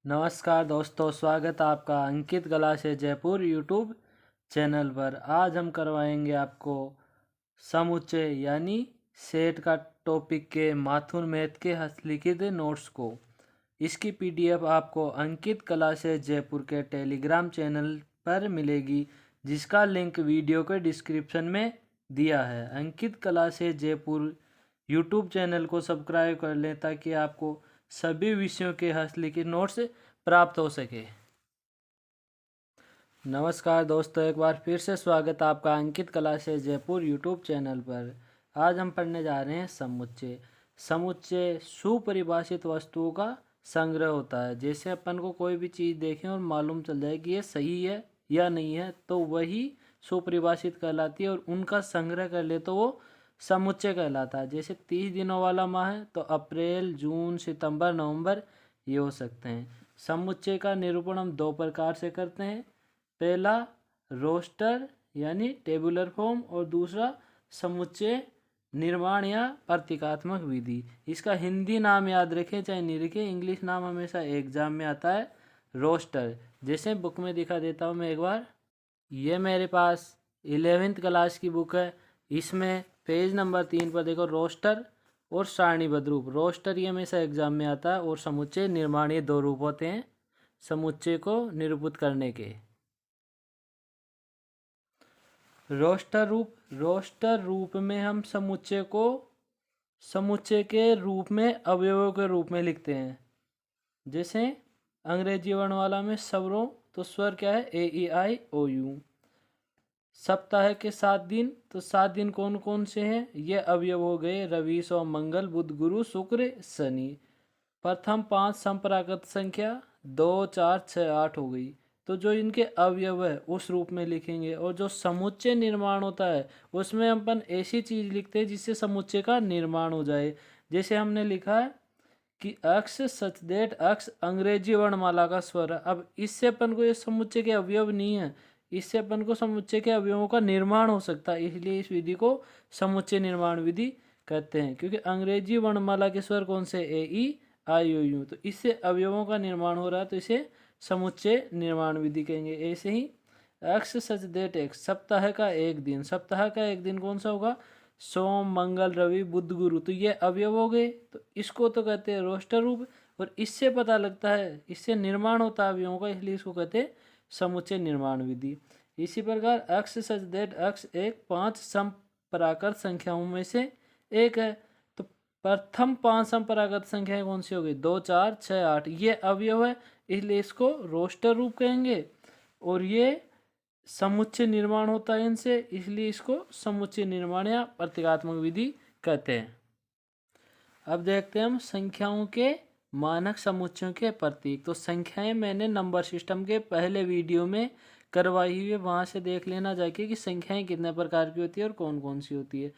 नमस्कार दोस्तों, स्वागत है आपका अंकित गला से जयपुर यूट्यूब चैनल पर। आज हम करवाएंगे आपको समुच्चय यानी सेट का टॉपिक के माथुर मैथ के हस्तलिखित नोट्स को। इसकी पीडीएफ आपको अंकित कला से जयपुर के टेलीग्राम चैनल पर मिलेगी, जिसका लिंक वीडियो के डिस्क्रिप्शन में दिया है। अंकित कला से जयपुर यूट्यूब चैनल को सब्सक्राइब कर लें ताकि आपको सभी विषयों के हस्तलिखित नोट्स प्राप्त हो सके। नमस्कार दोस्तों, एक बार फिर से स्वागत है आपका अंकित कला से जयपुर यूट्यूब चैनल पर। आज हम पढ़ने जा रहे हैं समुच्चय। समुच्चय सुपरिभाषित वस्तुओं का संग्रह होता है। जैसे अपन को कोई भी चीज़ देखें और मालूम चल जाए कि ये सही है या नहीं है, तो वही सुपरिभाषित कहलाती है, और उनका संग्रह कर ले तो वो समुच्चय कहलाता है। जैसे 30 दिनों वाला माह है तो अप्रैल, जून, सितंबर, नवंबर ये हो सकते हैं। समुच्चय का निरूपण हम दो प्रकार से करते हैं। पहला रोस्टर यानी टेबुलर फॉर्म, और दूसरा समुच्चय निर्माण या प्रतीकात्मक विधि। इसका हिंदी नाम याद रखें चाहे नहीं रखें, इंग्लिश नाम हमेशा एग्जाम में आता है रोस्टर। जैसे बुक में दिखा देता हूँ मैं एक बार। ये मेरे पास 11th क्लास की बुक है। इसमें पेज नंबर 3 पर देखो रोस्टर और सारणीबद्ध रूप। रोस्टर ये हमेशा एग्जाम में आता है, और समुच्चय निर्माण ये दो रूप होते हैं समुच्चय को निरूपित करने के। रोस्टर रूप में हम समुच्चय को समुच्चय के रूप में अवयवों के रूप में लिखते हैं। जैसे अंग्रेजी वर्णमाला में स्वरों, तो स्वर क्या है? AEIOU। सप्ताह के 7 दिन, तो 7 दिन कौन कौन से हैं? ये अवयव हो गए रवि, सोम, मंगल, बुध, गुरु, शुक्र, शनि। प्रथम 5 संपरागत संख्या 2, 4, 6, 8 हो गई। तो जो इनके अवयव है उस रूप में लिखेंगे। और जो समुच्चय निर्माण होता है उसमें अपन ऐसी चीज़ लिखते हैं जिससे समुच्चय का निर्माण हो जाए। जैसे हमने लिखा है कि अक्ष सच दैट अक्ष अंग्रेजी वर्णमाला का स्वर है। अब इससे अपन को ये समुच्चय के अवयव नहीं है, इससे अपन को समुच्चय के अवयवों का निर्माण हो सकता है। इसलिए इस विधि को समुच्चय निर्माण विधि कहते हैं, क्योंकि अंग्रेजी वर्णमाला के स्वर कौन से? AEIOU। तो इससे अवयवों का निर्माण हो रहा है, तो इसे समुच्चय निर्माण विधि कहेंगे। ऐसे ही अक्ष सच दैट एक्स सप्ताह का एक दिन। सप्ताह का एक दिन कौन सा होगा? सोम, मंगल, रवि, बुध, गुरु। तो ये अवयव हो गए, तो इसको तो कहते हैं रोस्टर रूप। और इससे पता लगता है, इससे निर्माण होता है अवयवों का, इसलिए इसको कहते हैं समुच्चय निर्माण विधि। इसी प्रकार अक्ष सच दैट अक्ष एक 5 संपरागत संख्याओं में से एक है। तो प्रथम 5 संपरागत संख्याएं कौन सी हो गई? 2, 4, 6, 8। ये अवयव है, इसलिए इसको रोस्टर रूप कहेंगे। और ये समुच्चय निर्माण होता है इनसे, इसलिए इसको समुच्चय निर्माण या प्रतीकात्मक विधि कहते हैं। अब देखते हैं हम संख्याओं के मानक समुच्चयों के प्रतीक। तो संख्याएं मैंने नंबर सिस्टम के पहले वीडियो में करवाई हुई है, वहाँ से देख लेना जाके कि संख्याएं कितने प्रकार की होती है और कौन कौन सी होती है।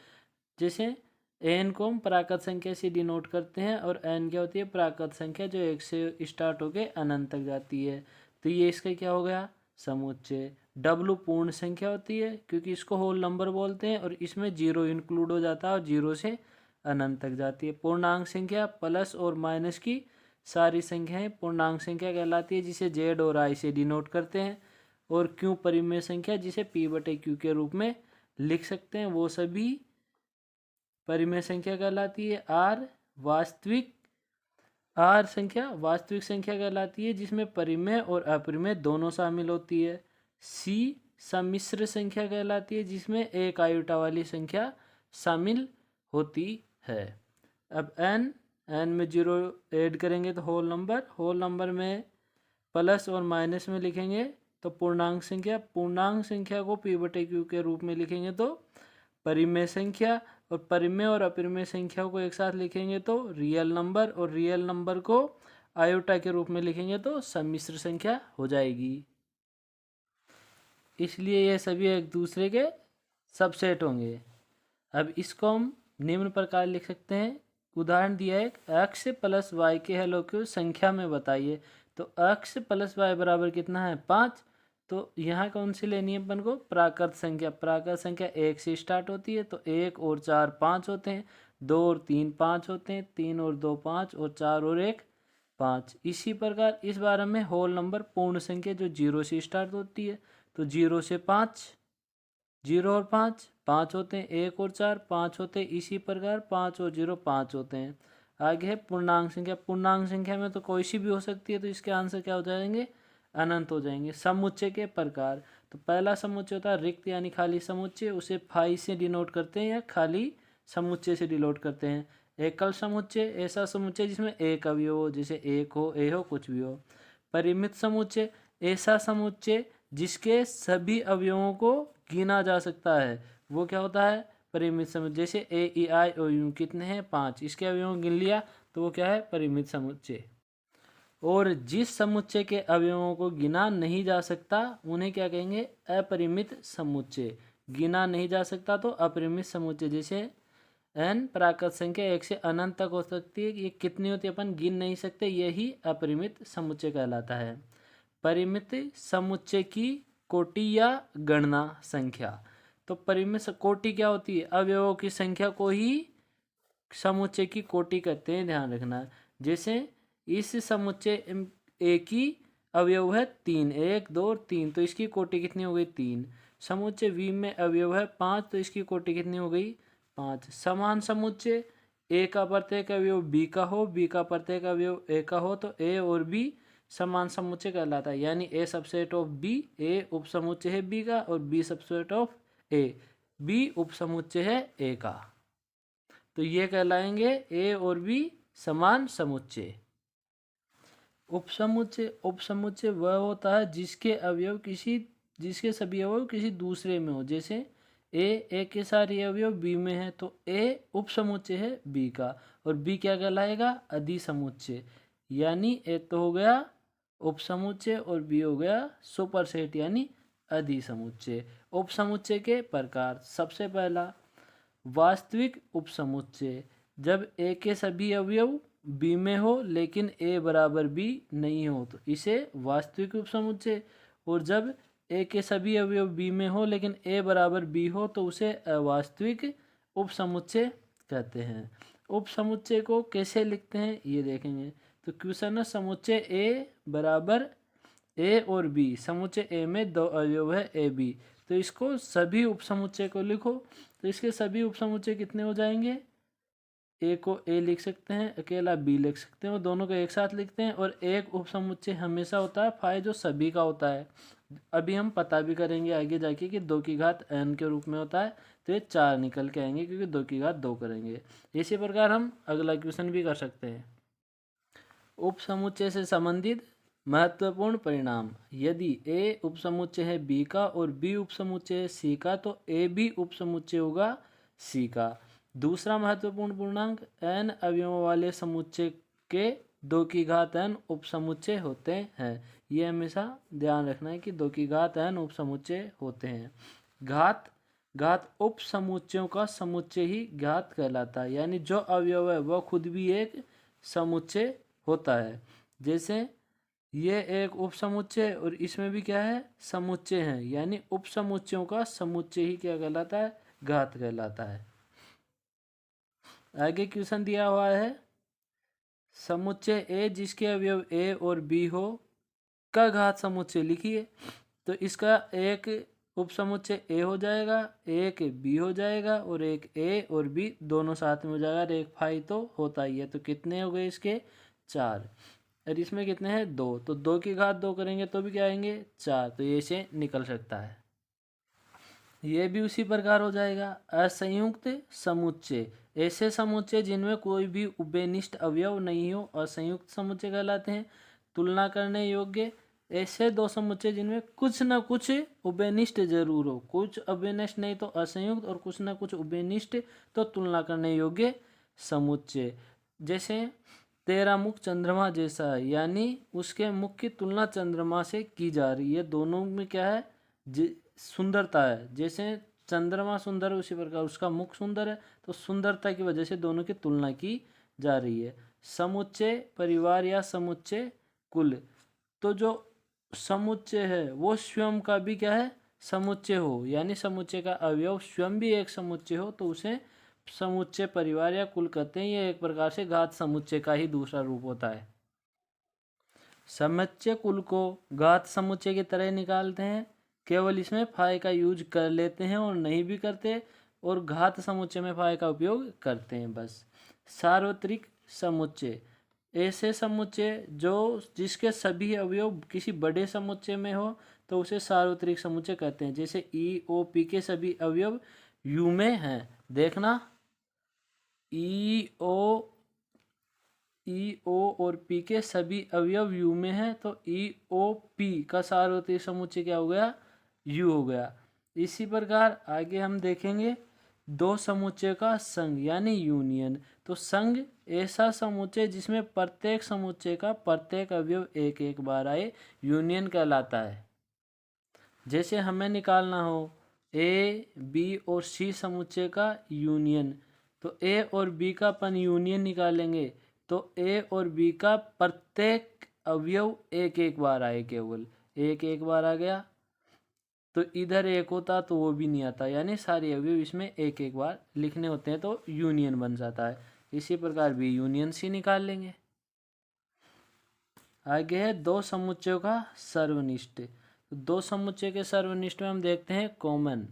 जैसे n को हम प्राकृत संख्या से डिनोट करते हैं, और n क्या होती है? प्राकृत संख्या जो 1 से स्टार्ट होके अनंत तक जाती है। तो ये इसका क्या हो गया? समुच्चय। W पूर्ण संख्या होती है, क्योंकि इसको होल नंबर बोलते हैं, और इसमें 0 इंक्लूड हो जाता है, और 0 से अनंत तक जाती है। पूर्णांक संख्या प्लस और माइनस की सारी संख्याएं पूर्णांक संख्या कहलाती है, जिसे Z और I से डिनोट करते हैं। और Q परिमेय संख्या, जिसे P/Q के रूप में लिख सकते हैं, वो सभी परिमेय संख्या कहलाती है। R संख्या वास्तविक संख्या कहलाती है, जिसमें परिमेय और अपरिमेय दोनों शामिल होती है। C सम्मिश्र संख्या कहलाती है, जिसमें एक आयोटा वाली संख्या शामिल होती है। अब n में 0 ऐड करेंगे तो होल नंबर में प्लस और माइनस में लिखेंगे तो पूर्णांक संख्या को P/Q के रूप में लिखेंगे तो परिमेय संख्या, और परिमेय और अपरिमेय संख्याओं को एक साथ लिखेंगे तो रियल नंबर, और रियल नंबर को आयोटा के रूप में लिखेंगे तो सम्मिश्र संख्या हो जाएगी। इसलिए ये सभी एक दूसरे के सबसेट होंगे। अब इसको हम निम्न प्रकार लिख सकते हैं। उदाहरण दिया है, x प्लस वाई के हलों को संख्या में बताइए। तो x प्लस वाई बराबर कितना है? 5। तो यहाँ कौन सी लेनी है अपन को? प्राकृत संख्या। प्राकृत संख्या 1 से स्टार्ट होती है, तो 1 और 4 5 होते हैं, 2 और 3 5 होते हैं, 3 और 2 5, और 4 और 1 5। इसी प्रकार इस बार में होल नंबर पूर्ण संख्या जो 0 से स्टार्ट होती है, तो 0 से 5, 0 और 5 5 होते हैं, 1 और 4 5 होते हैं। इसी प्रकार 5 और 0 5 होते हैं। आगे है पूर्णांक संख्या। पूर्णांक संख्या में तो कोई सी भी हो सकती है, तो इसके आंसर क्या हो जाएंगे? अनंत हो जाएंगे। समुच्चय के प्रकार, तो पहला समुच्चय होता है रिक्त यानी खाली समुच्चय, उसे फाई से डिनोट करते हैं या खाली समुच्चय से डिनोट करते हैं। एकल समुच्चय ऐसा समुच्चय जिसमें एक अवयव हो, जैसे एक हो, ए हो, कुछ भी हो। परिमित समुच्चय ऐसा समुच्चय जिसके सभी अवयवों को गिना जा सकता है, वो क्या होता है? परिमित समुच्चय। जैसे ए ई आई ओ यू कितने हैं? 5, इसके अवयवों को गिन लिया तो वो क्या है? परिमित समुच्चय। और जिस समुच्चय के अवयवों को गिना नहीं जा सकता उन्हें क्या कहेंगे? अपरिमित समुच्चय। गिना नहीं जा सकता तो अपरिमित समुच्चय। जैसे n प्राकृत संख्या 1 से अनंत तक हो सकती है, ये कितनी होती है अपन गिन नहीं सकते, यही अपरिमित समुच्चय कहलाता है। परिमित समुच्चय की कोटि या गणना संख्या, तो परिमित कोटि क्या होती है? अवयवों की संख्या को ही समुच्चय की कोटि कहते हैं, ध्यान रखना। जैसे इस समुच्चय ए की अवयव है 3, 1 2 और 3, तो इसकी कोटि कितनी हो गई? 3। समुच्चय वी में अवयव है 5, तो इसकी कोटि कितनी हो गई? 5। समान समुच्चय ए का प्रत्येक अवयव बी का हो, बी का प्रत्येक अवयव ए का हो, तो ए और बी समान समुच्चय कहलाता है। यानी A subset of B, A उप समुच्चय है बी का, और B subset of A, B उप समुच्चय है ए का। तो ये कहलाएंगे ए और बी समान समुच्चय। उपसमुच्चय, उपसमुच्चय वह होता है जिसके सभी अवयव किसी दूसरे में हो। जैसे ए के सारे अवयव बी में है, तो ए उपसमुच्चय है बी का, और बी क्या कहलाएगा? अधिसमुच्चय। यानी ए तो हो गया उपसमुच्चय और बी हो गया सुपरसेट यानी अधिसमुच्चय। उपसमुच्चय के प्रकार, सबसे पहला वास्तविक उपसमुच्चय, जब ए के सभी अवयव बी में हो लेकिन ए बराबर बी नहीं हो तो इसे वास्तविक उपसमुच्चय। और जब ए के सभी अवयव बी में हो लेकिन ए बराबर बी हो तो उसे अवास्तविक उपसमुच्चय कहते हैं। उपसमुच्चय को कैसे लिखते हैं ये देखेंगे। तो क्वेश्चन है, समुच्चय ए बराबर ए और बी, समुच्चय ए में दो अवयव है ए बी, तो इसको सभी उपसमुच्चय को लिखो। तो इसके सभी उपसमुच्चय कितने हो जाएंगे? ए को ए लिख सकते हैं, अकेला बी लिख सकते हैं, और दोनों को एक साथ लिखते हैं। और एक उपसमुच्चय हमेशा होता है फाई जो सभी का होता है। अभी हम पता भी करेंगे आगे जाके कि 2 की घात n के रूप में होता है, तो ये 4 निकल के आएंगे क्योंकि 2 की घात 2 करेंगे। इसी प्रकार हम अगला क्वेश्चन भी कर सकते हैं। उपसमुच्चय से संबंधित महत्वपूर्ण परिणाम, यदि ए उपसमुच्चय है बी का और बी उपसमुच्चय है सी का, तो ए भी उपसमुच्चय होगा सी का। दूसरा महत्वपूर्ण पूर्णांक, n अवयवों वाले समुच्चय के 2 की घात n उपसमुच्चय होते हैं। ये हमेशा ध्यान रखना है कि 2 की घात n उपसमुच्चय होते हैं। घात उपसमुच्चयों का समुच्चय ही घात कहलाता है, यानी जो अवयव है वह खुद भी एक समुच्चय होता है। जैसे ये एक उपसमुच्चय और इसमें भी क्या है? समुच्चय है, यानी उपसमुच्चयों का समुच्चय ही क्या कहलाता है? घात कहलाता है। आगे क्वेश्चन दिया हुआ है, समुच्चय ए जिसके अवयव ए और बी हो का घात समुच्चय लिखिए। तो इसका एक उपसमुच्चय ए हो जाएगा, एक बी हो जाएगा, और एक ए और बी दोनों साथ में हो जाएगा, और एक फाई तो होता ही है। तो कितने हो गए इसके? 4। और इसमें कितने हैं? 2। तो 2 की घात 2 करेंगे तो भी क्या आएंगे? 4। तो ये से निकल सकता है। ये भी उसी प्रकार हो जाएगा। असंयुक्त समुच्चय, ऐसे समुच्चय जिनमें कोई भी उभयनिष्ठ अवयव नहीं हो असंयुक्त समुच्चय कहलाते हैं। तुलना करने योग्य, ऐसे दो समुच्चय जिनमें कुछ न कुछ उभयनिष्ठ जरूर हो, कुछ उभयनिष्ठ नहीं तो असंयुक्त, और कुछ न कुछ उभयनिष्ठ तो तुलना करने योग्य समुच्चय। जैसे तेरा मुख चंद्रमा जैसा है, यानी उसके मुख की तुलना चंद्रमा से की जा रही है। दोनों में क्या है? सुंदरता है। जैसे चंद्रमा सुंदर है उसी प्रकार उसका मुख सुंदर है, तो सुंदरता की वजह से दोनों की तुलना की जा रही है। समुच्चय परिवार या समुच्चय कुल, तो जो समुच्चय है वो स्वयं का भी क्या है? समुच्चय हो, यानी समुच्चय का अवयव स्वयं भी एक समुच्चय हो तो उसे समुच्चय परिवार या कुल कहते हैं। ये एक प्रकार से घात समुच्चय का ही दूसरा रूप होता है। समुच्चय कुल को घात समुच्चय की तरह निकालते हैं, केवल इसमें फाई का यूज कर लेते हैं और नहीं भी करते, और घात समुच्चय में फाई का उपयोग करते हैं बस। सार्वत्रिक समुच्चय ऐसे समुच्चय जो जिसके सभी अवयव किसी बड़े समुच्चय में हो तो उसे सार्वत्रिक समुच्चय कहते हैं। जैसे ई ओ पी के सभी अवयव यू में हैं, देखना ई ओ और पी के सभी अवयव यू में हैं, तो ई ओ पी का सार्वत्रिक समुच्चय क्या हो गया, यू हो गया। इसी प्रकार आगे हम देखेंगे दो समुच्चय का संघ यानी यूनियन। तो संघ ऐसा समुच्चय जिसमें प्रत्येक समुच्चय का प्रत्येक अवयव एक एक बार आए, यूनियन कहलाता है। जैसे हमें निकालना हो ए बी और सी समुच्चय का यूनियन, तो ए और बी का अपन यूनियन निकालेंगे तो ए और बी का प्रत्येक अवयव एक एक बार आए, केवल एक एक बार आ गया। तो इधर एक होता तो वो भी नहीं आता, यानी सारे अवयव इसमें एक एक बार लिखने होते हैं तो यूनियन बन जाता है। इसी प्रकार भी यूनियन सी निकाल लेंगे। आगे है दो समुच्चयों का सर्वनिष्ठ। दो समुच्चय के सर्वनिष्ठ में हम देखते हैं कॉमन।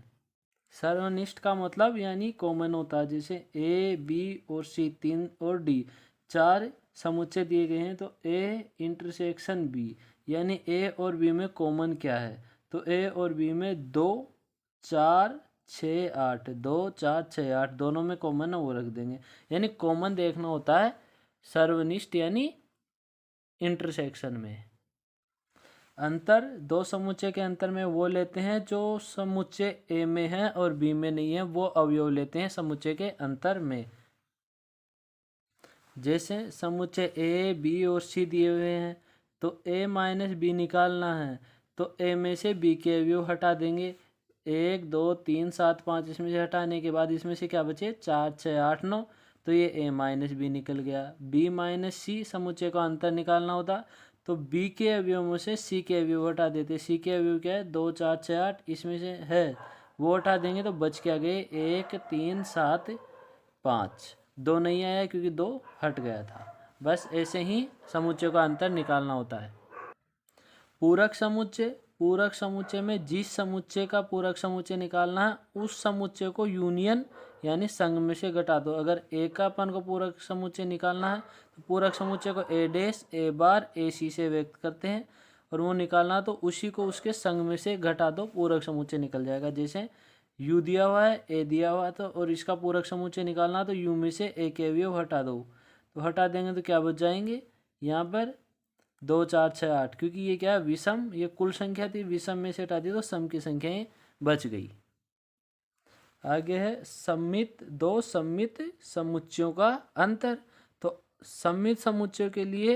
सर्वनिष्ठ का मतलब यानी कॉमन होता है। जैसे ए बी और सी तीन और डी चार समुच्चय दिए गए हैं, तो ए इंटरसेक्शन बी यानी ए और बी में कॉमन क्या है, तो ए और बी में 2 4 6 8 2 4 6 8 दोनों में कॉमन है वो रख देंगे। यानी कॉमन देखना होता है सर्वनिष्ठ यानी इंटरसेक्शन में। अंतर दो समुच्चय के अंतर में वो लेते हैं जो समुच्चय ए में है और बी में नहीं है, वो अवयव लेते हैं समुच्चय के अंतर में। जैसे समुच्चय ए बी और सी दिए हुए हैं, तो ए माइनस बी निकालना है, तो ए में से बी के अवयव हटा देंगे 1 2 3 7 5। इसमें से हटाने के बाद इसमें से क्या बचे 4 6 8 9, तो ये ए माइनस बी निकल गया। बी माइनस सी समुच्चय का अंतर निकालना होता, तो बी के अवयवों से सी के अवयव हटा देते। सी के अवयव क्या है 2 4 6 8, इसमें से है वो हटा देंगे तो बच क्या गए 1 3 7 5। 2 नहीं आया क्योंकि 2 हट गया था। बस ऐसे ही समुच्चय का अंतर निकालना होता है। पूरक समुच्चय, पूरक समुच्चय में जिस समुच्चय का पूरक समुच्चय निकालना है उस समुच्चय को यूनियन यानी संघ में से घटा दो। अगर ए का अपन को पूरक समुच्चय निकालना है तो पूरक समुच्चय को ए डैश ए बार ए सी से व्यक्त करते हैं, और वो निकालना तो उसी को उसके संघ में से घटा दो, पूरक समुच्चय निकल जाएगा। जैसे यू दिया हुआ है ए दिया हुआ है, तो और इसका पूरक समुच्चय निकालना तो यू में से ए के अवयव हटा दो, तो हटा देंगे तो क्या बच जाएंगे यहाँ पर 2 4 6 8, क्योंकि ये क्या है विषम, ये कुल संख्या थी, विषम में से हटा दी तो सम की संख्याएं बच गई। आगे है सममित, दो सममित समुच्चयों का अंतर। तो सममित समुच्चयों के लिए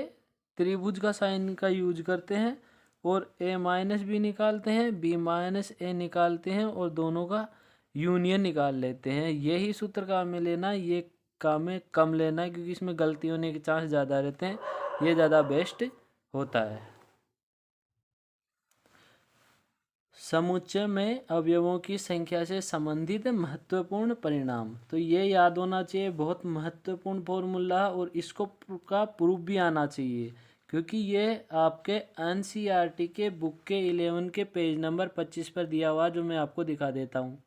त्रिभुज का साइन का यूज करते हैं और ए माइनस बी निकालते हैं, बी माइनस ए निकालते हैं और दोनों का यूनियन निकाल लेते हैं। यही सूत्र काम में लेना, ये काम में कम लेना है क्योंकि इसमें गलती होने के चांस ज़्यादा रहते हैं, ये ज़्यादा बेस्ट होता है। समुच्चय में अवयवों की संख्या से संबंधित महत्वपूर्ण परिणाम, तो ये याद होना चाहिए, बहुत महत्वपूर्ण फॉर्मूला है और इसको का प्रूफ भी आना चाहिए क्योंकि ये आपके एनसीईआरटी के बुक के 11 के पेज नंबर 25 पर दिया हुआ, जो मैं आपको दिखा देता हूँ।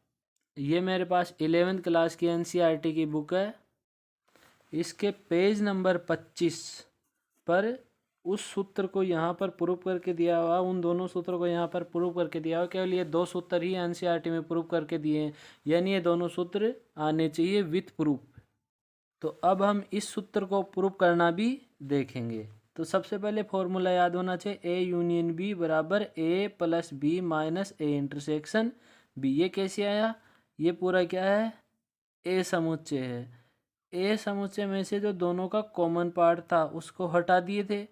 ये मेरे पास 11th क्लास की एनसीईआरटी की बुक है, इसके पेज नंबर 25 पर उस सूत्र को यहाँ पर प्रूव करके दिया हुआ, उन दोनों सूत्रों को यहाँ पर प्रूव करके दिया हुआ। केवल ये 2 सूत्र ही एनसीईआरटी में प्रूव करके दिए हैं, यानी ये दोनों सूत्र आने चाहिए विथ प्रूफ। तो अब हम इस सूत्र को प्रूव करना भी देखेंगे। तो सबसे पहले फॉर्मूला याद होना चाहिए, ए यूनियन बी बराबर A plus B minus A intersection B. ये कैसे आया, ये पूरा क्या है ए समुच्चय है। ए समुच्चय में से जो दोनों का कॉमन पार्ट था उसको हटा दिए थे,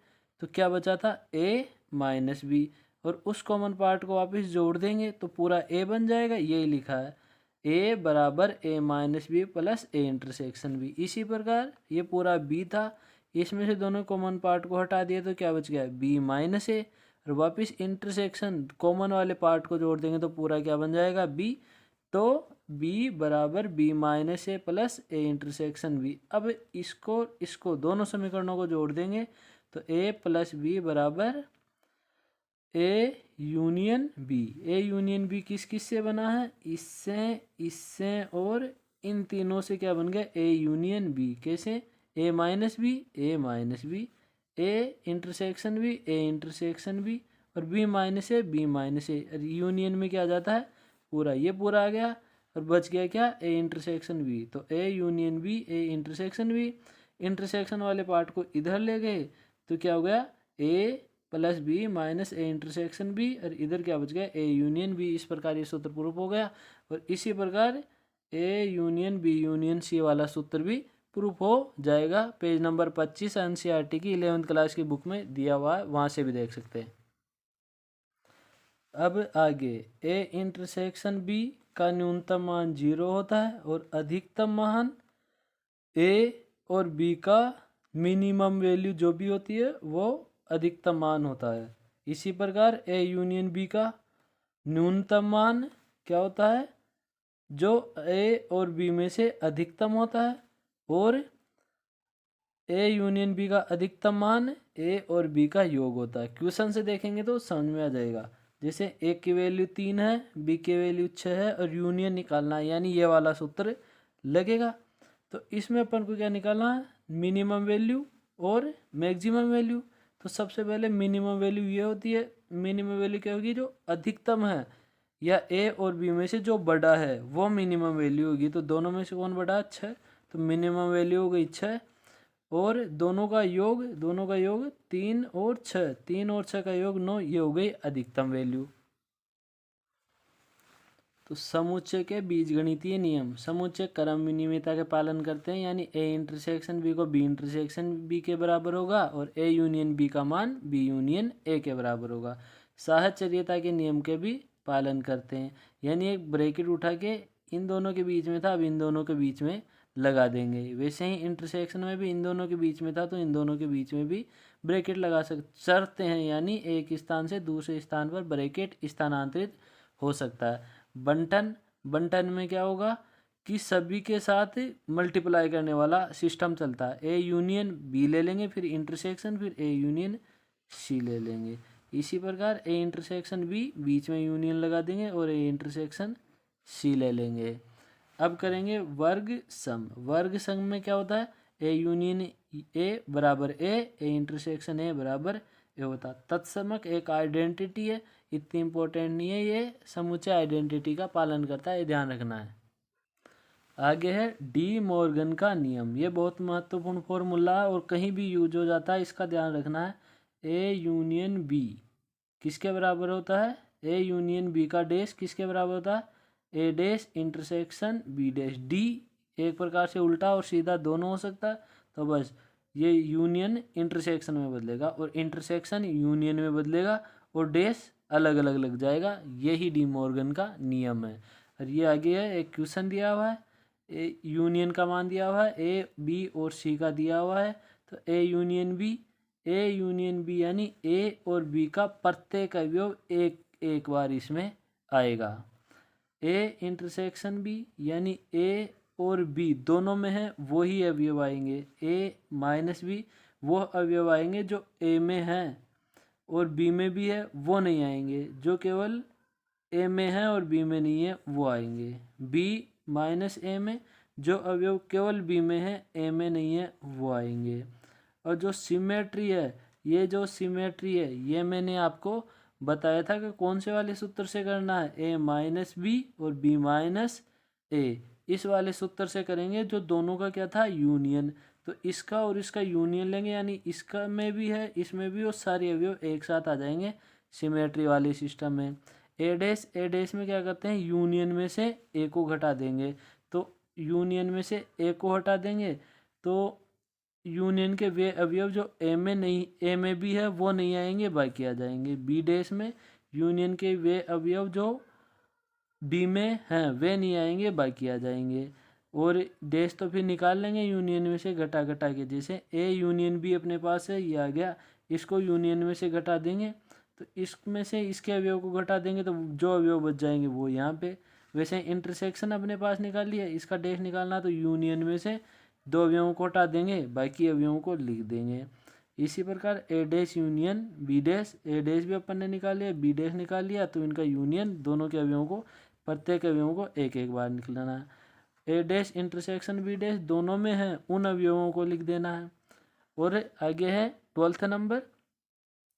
तो क्या बचा था ए माइनस बी, और उस कॉमन पार्ट को वापस जोड़ देंगे तो पूरा ए बन जाएगा। यही लिखा है ए बराबर A minus B plus A intersection B. इसी प्रकार ये पूरा बी था, इसमें से दोनों कॉमन पार्ट को हटा दिया तो क्या बच गया बी माइनस ए, और वापस इंटरसेक्शन कॉमन वाले पार्ट को जोड़ देंगे तो पूरा क्या बन जाएगा बी। तो बी बराबर B minus A plus A intersection B. अब इसको दोनों समीकरणों को जोड़ देंगे तो ए प्लस बी बराबर A union B. A union B किस किस से बना है, इससे और इन तीनों से क्या बन गया, ए यूनियन बी। कैसे, A minus B, A minus B, A intersection B, A intersection B, और B minus A, B minus A. Union में क्या आ जाता है, पूरा, ये पूरा आ गया और बच गया क्या, ए इंटरसेक्शन बी। तो A union B, A intersection B. Intersection वाले पार्ट को इधर ले गए तो क्या हो गया, A plus B minus A intersection B, और इधर क्या बच गया, ए यूनियन बी। इस प्रकार ये सूत्र प्रूफ हो गया। और इसी प्रकार A union B union C वाला सूत्र भी प्रूफ हो जाएगा। पेज नंबर 25 एनसीईआरटी की 11th क्लास की बुक में दिया हुआ है, वहाँ से भी देख सकते हैं। अब आगे, ए इंटरसेक्शन बी का न्यूनतम मान 0 होता है और अधिकतम मान ए और बी का मिनिमम वैल्यू जो भी होती है वो अधिकतम मान होता है। इसी प्रकार ए यूनियन बी का न्यूनतम मान क्या होता है, जो ए और बी में से अधिकतम होता है, और ए यूनियन बी का अधिकतम मान ए और बी का योग होता है। क्वेश्चन से देखेंगे तो समझ में आ जाएगा। जैसे ए की वैल्यू 3 है, बी की वैल्यू 6 है और यूनियन निकालना है, यानी ये वाला सूत्र लगेगा। तो इसमें अपन को क्या निकालना है, मिनिमम वैल्यू और मैक्सिमम वैल्यू। तो सबसे पहले मिनिमम वैल्यू ये होती है, मिनिमम वैल्यू क्या होगी, जो अधिकतम है या ए और बी में से जो बड़ा है वो मिनिमम वैल्यू होगी। तो दोनों में से कौन बड़ा है, 6, तो मिनिमम वैल्यू हो गई 6, और दोनों का योग 3 और 6, 3 और 6 का योग 9, ये हो गई अधिकतम वैल्यू। तो समुच्चय के बीजगणितीय नियम, समुच्चय क्रम विनिमयता के पालन करते हैं, यानी ए इंटरसेक्शन बी को बी इंटरसेक्शन बी के बराबर होगा और ए यूनियन बी का मान बी यूनियन ए के बराबर होगा। साहचर्यता के नियम के भी पालन करते हैं, यानी एक ब्रैकेट उठा के इन दोनों के बीच में था, अब इन दोनों के बीच में लगा देंगे। वैसे ही इंटरसेक्शन में भी इन दोनों के बीच में था तो इन दोनों के बीच में भी ब्रैकेट लगा सकते हैं, यानी एक स्थान से दूसरे स्थान पर ब्रैकेट स्थानांतरित हो सकता है। बंटन में क्या होगा कि सभी के साथ मल्टीप्लाई करने वाला सिस्टम चलता है। ए यूनियन बी ले लेंगे, फिर इंटरसेक्शन, फिर ए यूनियन सी ले लेंगे। इसी प्रकार ए इंटरसेक्शन बी, बीच में यूनियन लगा देंगे और ए इंटरसेक्शन सी ले लेंगे। अब करेंगे वर्ग सम। वर्ग सम में क्या होता है, ए यूनियन ए बराबर ए इंटरसेक्शन ए बराबर ए होता है। तत्समक एक आइडेंटिटी है, इतनी इंपॉर्टेंट नहीं है, ये समुच्चय आइडेंटिटी का पालन करता है, ये ध्यान रखना है। आगे है डी मॉर्गन का नियम, ये बहुत महत्वपूर्ण फॉर्मूला है और कहीं भी यूज हो जाता है, इसका ध्यान रखना है। ए यूनियन बी किसके बराबर होता है, ए यूनियन बी का डैश किसके बराबर होता है, A dash intersection B dash. D एक प्रकार से उल्टा और सीधा दोनों हो सकता है, तो बस ये यूनियन इंटरसेक्शन में बदलेगा और इंटरसेक्शन यूनियन में बदलेगा और डैश अलग अलग लग जाएगा। यही डी मॉर्गन का नियम है। और ये आगे है, एक क्वेश्चन दिया हुआ है, ए यूनियन का मान दिया हुआ है, ए बी और सी का दिया हुआ है। तो ए यूनियन बी यानी ए और बी का प्रत्येक अवयव एक बार इसमें आएगा। ए इंटरसेक्शन बी यानी ए और बी दोनों में है वो ही अवयव आएंगे। ए माइनस बी वो अवयव आएंगे जो ए में है और बी में भी है वो नहीं आएंगे, जो केवल ए में है और बी में नहीं है वो आएंगे। बी माइनस ए में जो अवयव केवल बी में है ए में नहीं है वो आएंगे। और जो सिमेट्री है, ये जो सिमेट्री है ये मैंने आपको बताया था कि कौन से वाले सूत्र से करना है, ए माइनस बी और बी माइनस ए, इस वाले सूत्र से करेंगे जो दोनों का क्या था, यूनियन। तो इसका और इसका यूनियन लेंगे, यानी इसका में भी है इसमें भी, और सारे अवयव एक साथ आ जाएंगे सिमेट्री वाले सिस्टम में। ए डैश में क्या करते हैं, यूनियन में से ए को घटा देंगे, तो यूनियन में से ए को हटा देंगे तो यूनियन के वे अवयव जो ए में भी है वो नहीं आएंगे, बाकी आ जाएंगे। बी डैश में यूनियन के वे अवयव जो बी में हैं वे नहीं आएंगे, बाकी आ जाएंगे। और डैश तो फिर निकाल लेंगे यूनियन में से घटा के, जैसे ए यूनियन बी अपने पास है, ये आ गया, इसको यूनियन में से घटा देंगे तो इसमें से इसके अवयव को घटा देंगे तो जो अवयव बच जाएंगे वो यहाँ पे। वैसे इंटरसेक्शन अपने पास निकाल लिया, इसका डैश निकालना तो यूनियन में से दो अवयवों को हटा देंगे, बाकी अवयवों को लिख देंगे। इसी प्रकार ए डैश यूनियन बी डैश, ए डैश भी अपन ने निकाल लिया, बी डैश निकाल लिया, तो इनका यूनियन दोनों के अवयवों को, प्रत्येक अवयवों को एक एक बार निकलना है। A dash intersection B dash दोनों में है, उन अवयवों को लिख देना है। और आगे है 12वां number,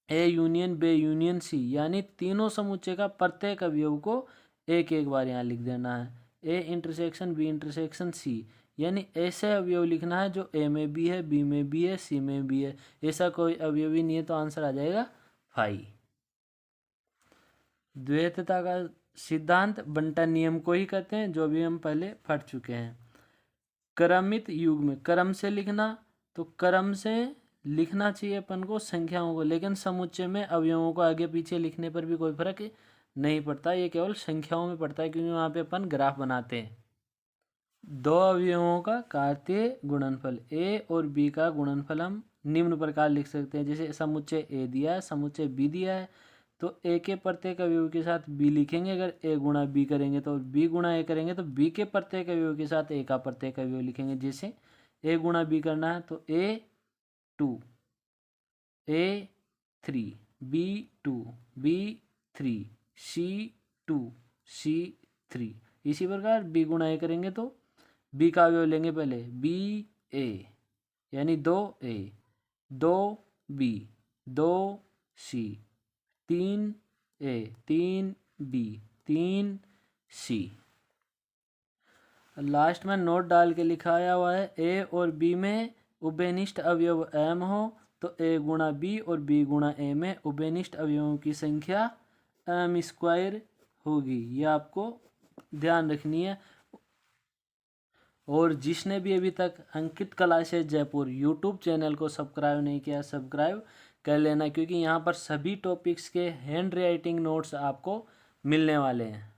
A union B union C, यानी तीनों समुच्चय का प्रत्येक अवयव को एक एक बार यहाँ लिख देना है। A intersection B intersection C, यानी ऐसे अवयव लिखना है जो ए में भी है, बी में भी है, सी में भी है। ऐसा कोई अवयव ही नहीं है तो आंसर आ जाएगा 5। द्वैतता का सिद्धांत बंटन नियम को ही कहते हैं, जो भी हम पहले पढ़ चुके हैं। क्रमित युग्म, क्रम से लिखना, तो क्रम से लिखना चाहिए अपन को संख्याओं को, लेकिन समुच्चय में अवयवों को आगे पीछे लिखने पर भी कोई फर्क नहीं पड़ता, ये केवल संख्याओं में पड़ता है, क्योंकि वहाँ पे अपन ग्राफ बनाते हैं। दो अवयवों का कार्तीय गुणनफल, ए और बी का गुणनफल हम निम्न प्रकार लिख सकते हैं। जैसे समुच्चय ए दिया है, समुच्चय बी दिया है, तो ए के प्रत्येक अवयव के साथ बी लिखेंगे। अगर ए गुणा बी करेंगे तो बी गुणा ए करेंगे, तो बी के प्रत्येक अवयव के साथ ए का प्रत्येक अवयव लिखेंगे। जैसे ए गुणा बी करना है तो A2, A3, B2, B3, C2, C3। इसी प्रकार बी गुणा ए करेंगे तो बी का अवयव लेंगे पहले BA, यानी 2A, 2B, 2C, 3A, 3B, 3C। Last में नोट डाल के लिखाया हुआ है, ए और बी में उभयनिष्ठ अवयव m हो तो ए गुणा बी और बी गुणा ए में उभयनिष्ठ अवयवों की संख्या m² होगी। ये आपको ध्यान रखनी है। और जिसने भी अभी तक अंकित क्लासेस जयपुर यूट्यूब चैनल को सब्सक्राइब नहीं किया, सब्सक्राइब कर लेना, क्योंकि यहाँ पर सभी टॉपिक्स के हैंड राइटिंग नोट्स आपको मिलने वाले हैं।